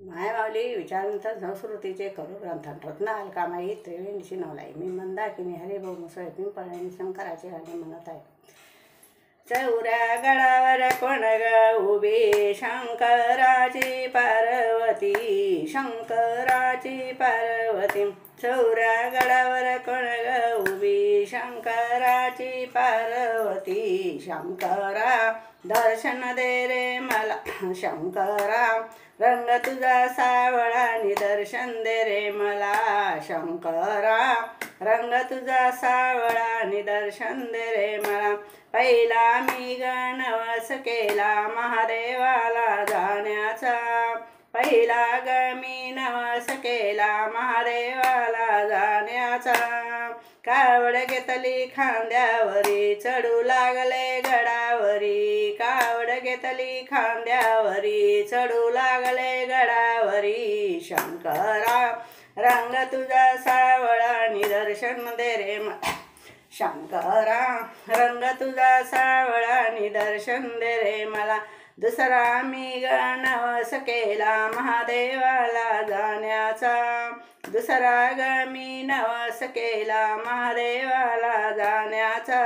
मायमाऊली विचारंतर संस्कृतीचे करू ग्रंथन रत्नाल कामाई त्रिवेणीशी नवलाई मी मंदाकिनी हरिभाऊ मुसळे पिंपळणी शंकराचे गाणे म्हणत आहे. चौऱ्या गडावर कोण ग उभी शंकराची पार्वती, शंकराची पार्वती. चौऱ्या गडावर कोण ग उभी शंकराची पार्वती. शंकरा दर्शन दे रे मला शंकरा, रंग तुझा सावळा निदर्शन दे रे मला शंकरा, रंग तुझा सावळा निदर्शन दे रे मला. पहिला मी गणवस केला महादेवाला जाण्याचा, पहिला ग मी नवस केला महादेवाला जाण्याचा. कावड घेतली खांद्यावरी चढू लागले गडावरी, कावड घेतली खांद्यावरी चढू लागले गडावरी. शंकरा रंग तुझा सावळा निदर्शन दे रे मला शंकरा, रंग तुझा सावळा निदर्शन दे रे मला. दुसरा मी गणवस केला महादेवाला जाण्याचा, दुसरा ग मी नवस केला महादेवाला जाण्याचा.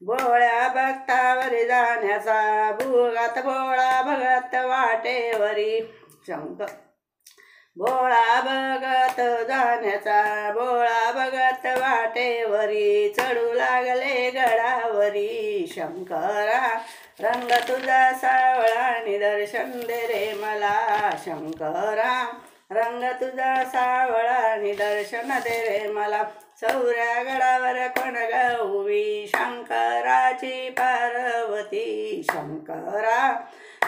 भोळ्या भक्तावरी जाण्याचा, भुगात भोळा भगत वाटेवरी शंकर. भोळा भगत जाण्याचा, भोळा भगत वाटेवरी चढू लागले गडावरी. शंकरा रंग तुझा सावळा निदर्शन दे रे मला शंकरा, रंग तुझा सावळा निदर्शन दे रे मला. चौऱ्या गडावर कोण ग उभी शंकराची पार्वती. शंकरा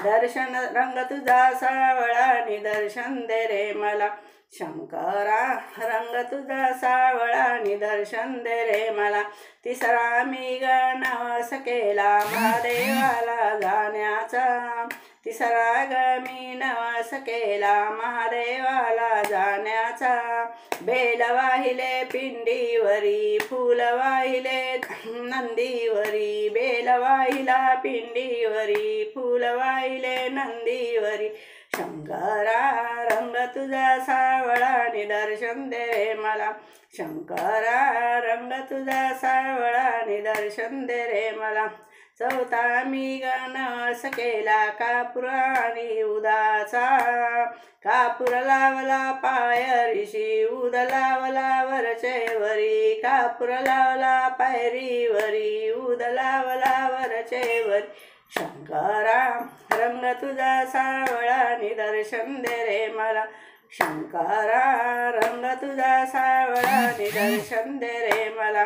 दर्शन रंग तुझा सावळा निदर्शन दे रे मला शंकरा, रंग तुझा सावळा निदर्शन दे रे मला. तिसरा मी गणवस केला महादेवाला जाण्याचा, तिसरा ग मी नवस केला महादेवाला जाण्याचा. बेल वाहिले पिंडीवरी फूल वाहिले नंदीवरी, बेल वाहिला पिंडीवरी फूल वाहिले नंदीवरी. शंकरा रंग तुझा सावळा निदर्शन दे रे मला शंकरा, रंग तुझा सावळा निदर्शन दे रे मला. चौथा मी गणवस केला कापूर आणि उदाचा, कापूर लावला पायरीशी उद लावला वरचेवरी, कापूर लावला पायरीवरी उद लावला वरचेवरी. शंकरा रंग तुझा सावळा निदर्शन दे रे मला शंकरा, रंग तुझा सावळा निदर्शन दे रे मला.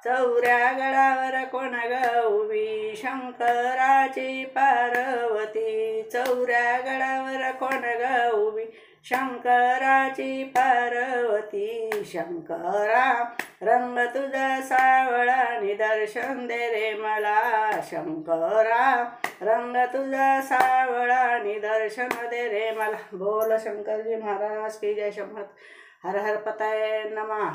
चौऱ्या गडावर कोण ग उभी शंकराची पार्वती, चौऱ्या गडावर कोण ग उभी शंकराची पार्वती. शंकरा रंग तुझा सावळा निदर्शन दे रे मला शंकरा, रंग तुझा सावळा निदर्शन दे रे मला. बोल शंकरजी महाराज की जय. शंभर हर हर पताये नमः.